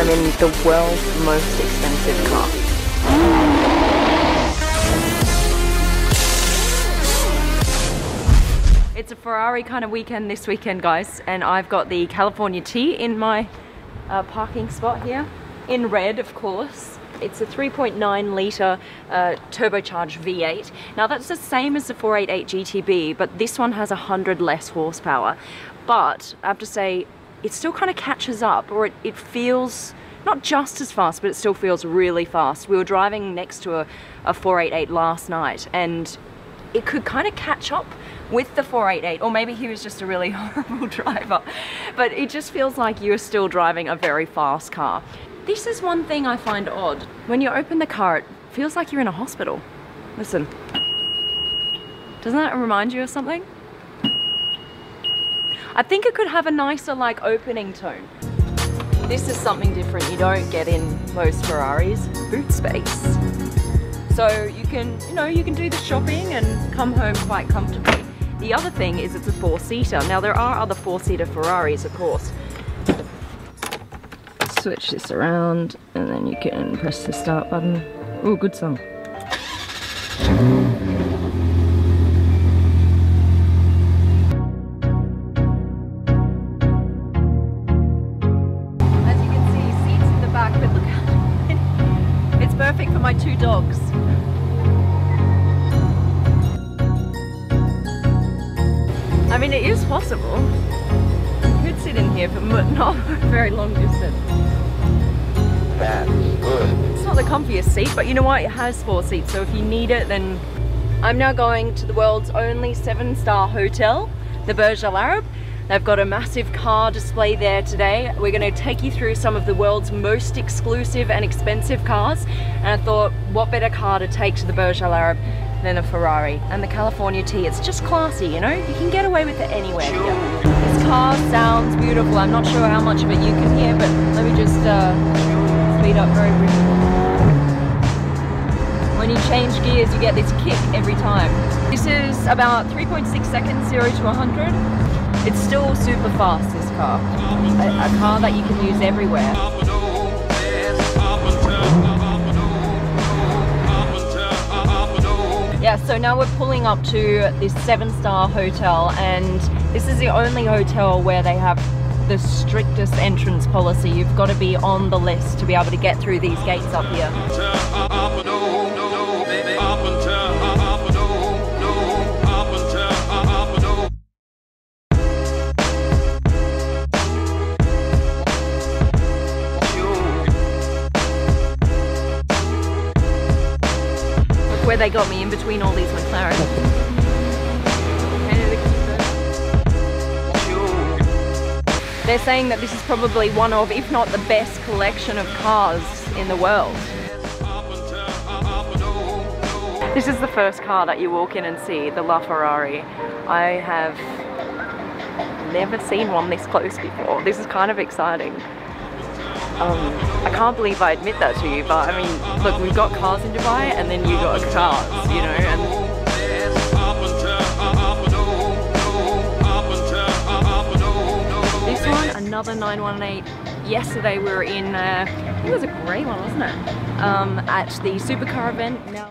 I'm in the world's most expensive car. It's a Ferrari kind of weekend this weekend, guys, and I've got the California T in my parking spot here, in red, of course. It's a 3.9 litre turbocharged V8. Now that's the same as the 488 GTB, but this one has 100 less horsepower. But I have to say, it still kind of catches up, or it feels not just as fast, but it still feels really fast. We were driving next to a 488 last night, and it could kind of catch up with the 488, or maybe he was just a really horrible driver, but it just feels like you're still driving a very fast car. This is one thing I find odd. When you open the car, it feels like you're in a hospital. Listen. Doesn't that remind you of something? I think it could have a nicer, like, opening tone. This is something different you don't get in most Ferraris. Boot space. So you can, you can do the shopping and come home quite comfortably. The other thing is it's a 4-seater. Now there are other 4-seater Ferraris, of course. Switch this around and then you can press the start button. Oh, good song. As you can see, seats in the back, but look how it's perfect for my 2 dogs. I mean, it is possible. You could sit in here, but not a very long distance. That's good. It's not the comfiest seat, but you know what? It has 4 seats, so if you need it, then... I'm now going to the world's only 7-star hotel, the Burj Al Arab. They've got a massive car display there today. We're going to take you through some of the world's most exclusive and expensive cars. And I thought, what better car to take to the Burj Al Arab than a Ferrari and the California T. It's just classy, you know? You can get away with it anywhere here. This car sounds beautiful. I'm not sure how much of it you can hear, but let me just speed up very briefly. When you change gears, you get this kick every time. This is about 3.6 seconds, 0 to 100. It's still super fast, this car. A car that you can use everywhere. Yeah, so now we're pulling up to this 7-star hotel, and this is the only hotel where they have the strictest entrance policy. You've got to be on the list to be able to get through these gates up here. Where they got me in between all these McLarens. They're saying that this is probably one of, if not the best collection of cars in the world. This is the first car that you walk in and see, the LaFerrari. I have never seen one this close before. This is kind of exciting. I can't believe I admit that to you, but I mean, look, we've got cars in Dubai and then you got cars, you know, and this one, another 918. Yesterday we were in, I think it was a grey one, wasn't it? At the supercar event. Now,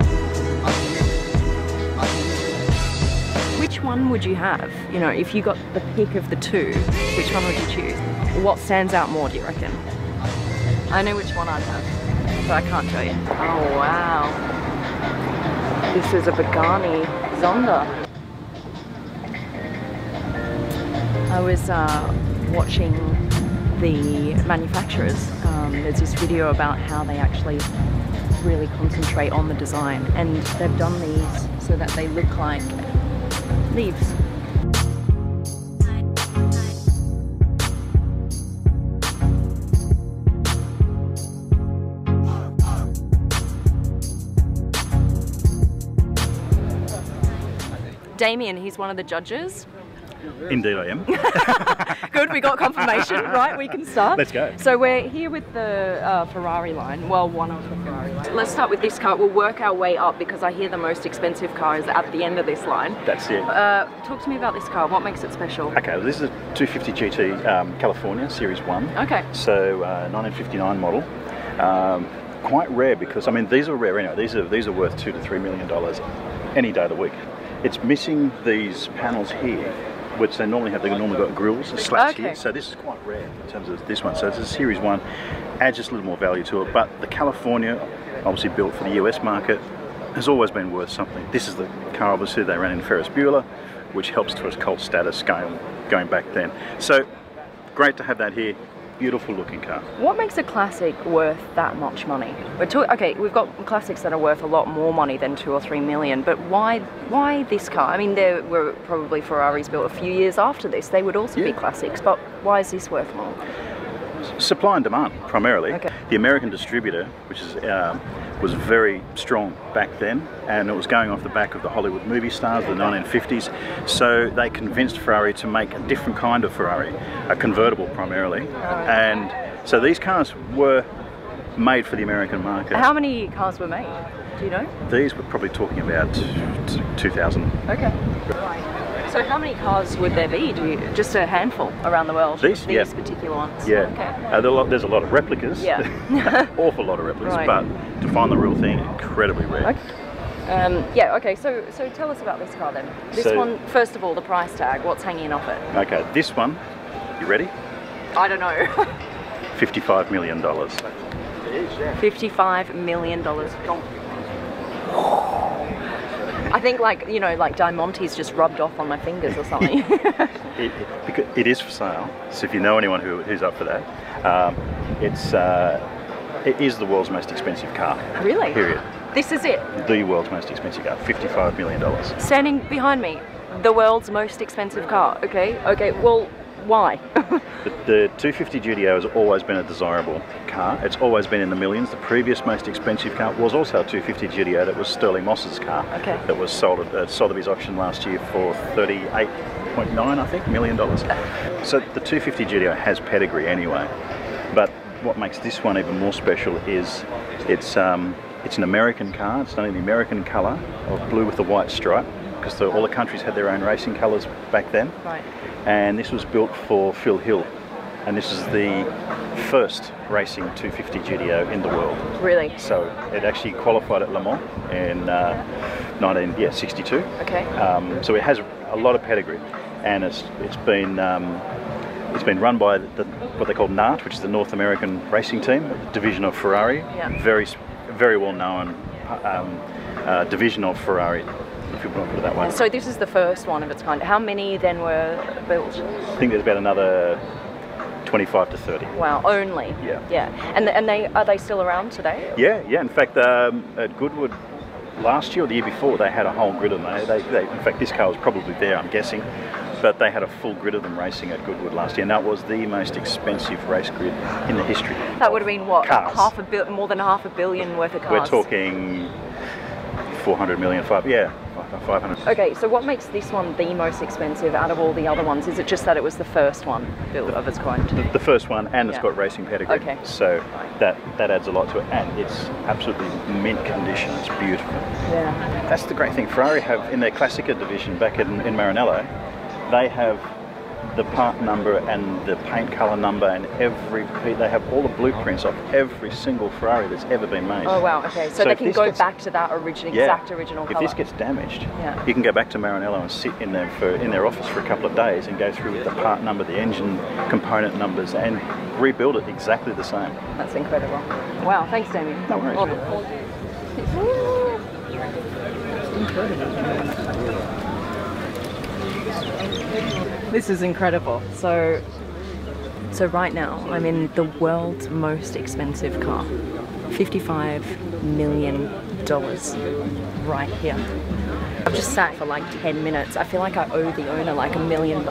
which one would you have? You know, if you got the pick of the 2, which one would you choose? What stands out more, do you reckon? I know which one I'd have, but I can't tell you. Oh wow. This is a Pagani Zonda. I was watching the manufacturers. There's this video about how they actually really concentrate on the design, and they've done these so that they look like leaves. Damien, he's one of the judges. Indeed I am. Good, we got confirmation, right? We can start. Let's go. So we're here with the Ferrari line, well, one of the Ferrari lines. Let's start with this car. We'll work our way up because I hear the most expensive car is at the end of this line. That's it. Talk to me about this car. What makes it special? Okay, well, this is a 250 GT California Series 1. Okay. So 1959 model. Quite rare because, I mean, these are rare anyway. These are worth $2 to $3 million any day of the week. It's missing these panels here, which they normally have. They've normally got grills and slats here. So this is quite rare in terms of this one. So it's a Series 1, adds just a little more value to it. But the California, obviously built for the US market, has always been worth something. This is the car, obviously, they ran in Ferris Bueller, which helps to its cult status going back then. So great to have that here. Beautiful looking car. What makes a classic worth that much money? Okay, we've got classics that are worth a lot more money than 2 or 3 million, but why this car? I mean, there were probably Ferraris built a few years after this. They would also be classics, but why is this worth more? Supply and demand, primarily. Okay. The American distributor, which is was very strong back then, and it was going off the back of the Hollywood movie stars, the 1950s. So they convinced Ferrari to make a different kind of Ferrari, a convertible primarily. And so these cars were made for the American market. How many cars were made? Do you know? These we're probably talking about 2,000. Okay. So how many cars would there be? Just a handful around the world? These Particular ones? Yeah. Okay. There's a lot of replicas. Yeah. Awful lot of replicas, Right. but to find the real thing, incredibly rare. Okay. Yeah, okay, so tell us about this car then. This one, first of all, the price tag, what's hanging off it? Okay, this one, you ready? I don't know. $55 million. $55 million. I think like Diamante's just rubbed off on my fingers or something. It is for sale, so if you know anyone who's up for that, it is the world's most expensive car. Really? Period. This is it? The world's most expensive car, $55 million. Standing behind me, the world's most expensive car. Okay, well, why? The 250 GTO has always been a desirable car. It's always been in the millions. The previous most expensive car was also a 250 GTO. That was Sterling Moss's car. Okay. That was sold at Sotheby's auction last year for $38.9, I think, million. So the 250 GTO has pedigree anyway. But what makes this one even more special is it's an American car. It's done in the American colour of blue with the white stripe, because all the countries had their own racing colours back then. Right. And this was built for Phil Hill, and this is the first racing 250 GTO in the world. Really? So it actually qualified at Le Mans in 1962. Okay. So it has a lot of pedigree, and it's been run by what they call NART, which is the North American Racing Team, division of Ferrari. Yeah. Very well known division of Ferrari, if you want to put it that way. So this is the first one of its kind. How many then were built? I think there's about another 25 to 30. Wow, only? Yeah. Yeah. And are they still around today? Yeah. In fact, at Goodwood last year or the year before, they had a whole grid of them. In fact, this car was probably there, I'm guessing, but they had a full grid of them racing at Goodwood last year, and that was the most expensive race grid in the history. That would have been what? Cars. More than $500 million worth of cars? We're talking 400 million, 500. Okay, so what makes this one the most expensive out of all the other ones? Is it just that it was the first one built of its kind? The first one, and it's got racing pedigree. Okay. So that adds a lot to it, and it's absolutely mint condition. It's beautiful. Yeah. That's the great thing. Ferrari have, in their Classica division back in Maranello, they have the part number and the paint colour number, and they have all the blueprints of every single Ferrari that's ever been made. Oh wow, okay, so they can go back to that exact original colour. If this gets damaged, you can go back to Maranello and sit in their office for a couple of days and go through with the part number, the engine component numbers, and rebuild it exactly the same. That's incredible. Wow, thanks Damien. No worries. This is incredible. So right now I'm in the world's most expensive car. $55 million right here. I've just sat for like 10 minutes. I feel like I owe the owner like $1 million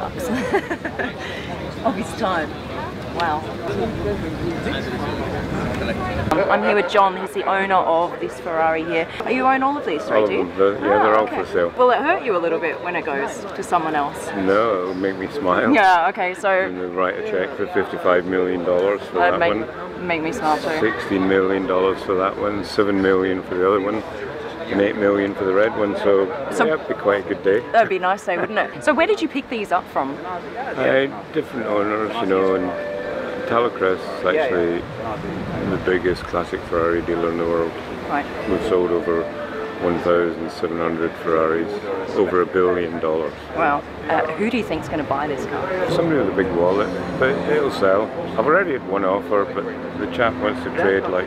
of his time. Wow. I'm here with John, he's the owner of this Ferrari here. You own all of these, right? All of them, yeah, they're all for sale. Will it hurt you a little bit when it goes to someone else? No, it'll make me smile. Yeah, okay, so... And they'll write a check for $55 million for that one. Make me smile too. $16 million for that one, $7 million for the other one, and $8 million for the red one, so yeah, it'd be quite a good day. That'd be a nice day, wouldn't it? So where did you pick these up from? Different owners, you know, and Talocrest is actually the biggest classic Ferrari dealer in the world. Right. We've sold over 1,700 Ferraris, over $1 billion. Wow. Who do you think's going to buy this car? Somebody with a big wallet, but it'll sell. I've already had one offer, but the chap wants to trade like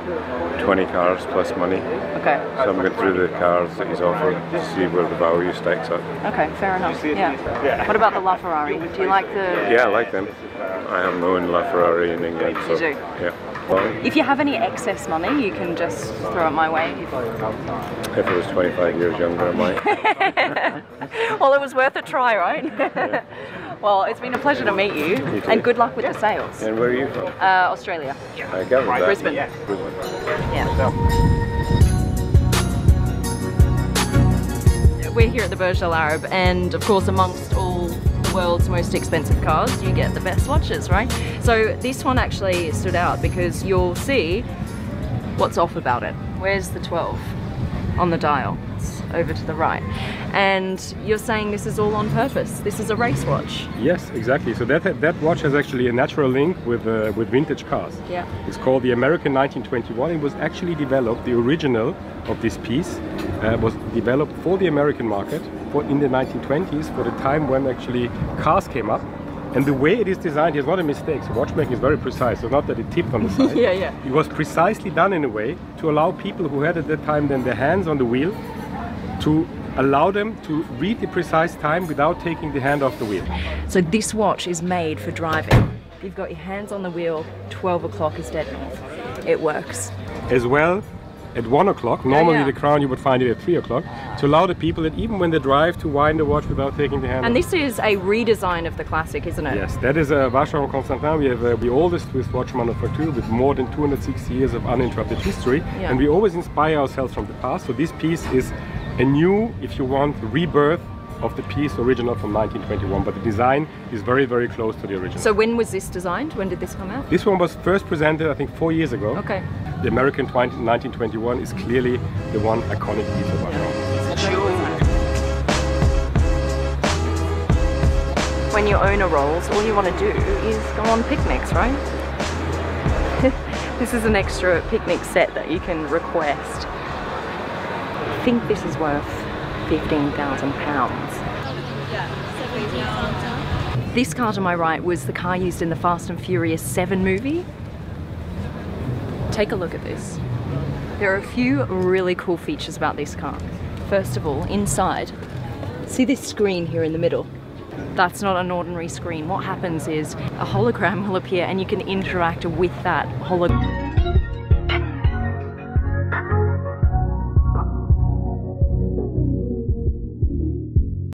20 cars plus money. Okay. So I'm going through the cars that he's offered to see where the value stacks up. Okay, fair enough. Yeah. What about the LaFerrari? Do you like the... Yeah, I like them. I haven't owned LaFerrari in England, so you do? Yeah. Well, if you have any excess money, you can just throw it my way. If I was 25 years younger, I might. Well, it was worth a try, right? Yeah. Well, it's been a pleasure to meet you, and good luck with the sales. And where are you from? Australia. I got that. Brisbane. Brisbane. Yeah. We're here at the Burj Al Arab, and of course, amongst all the world's most expensive cars, you get the best watches, right? So this one actually stood out because you'll see what's off about it. Where's the 12 on the dial? It's over to the right. And you're saying this is all on purpose. This is a race watch. Yes, exactly. So that watch has actually a natural link with vintage cars. Yeah. It's called the American 1921. It was actually developed, the original of this piece was developed for the American market in the 1920s, for the time when actually cars came up. And the way it is designed is not a mistake. So watchmaking is very precise. So not that it tipped on the side. Yeah. It was precisely done in a way to allow people who had at that time then their hands on the wheel to allow them to read the precise time without taking the hand off the wheel. So this watch is made for driving. You've got your hands on the wheel, 12 o'clock is dead north. It works. As well, at 1 o'clock, normally the crown you would find it at 3 o'clock, to allow the people that even when they drive to wind the watch without taking the hand off. And this is a redesign of the classic, isn't it? Yes, that is a Vacheron Constantin. We have the oldest Swiss watch manufacturer with more than 260 years of uninterrupted history. Yeah. And we always inspire ourselves from the past. So this piece is a new, if you want, rebirth of the piece original from 1921, but the design is very, very close to the original. So when was this designed? When did this come out? This one was first presented, I think, 4 years ago. Okay. The American 1921 is clearly the one iconic piece of Vacheron. When you own a Rolls, all you want to do is go on picnics, right? This is an extra picnic set that you can request. I think this is worth £15,000. This car to my right was the car used in the Fast and Furious 7 movie. Take a look at this. There are a few really cool features about this car. First of all, inside, see this screen here in the middle? That's not an ordinary screen. What happens is a hologram will appear and you can interact with that hologram.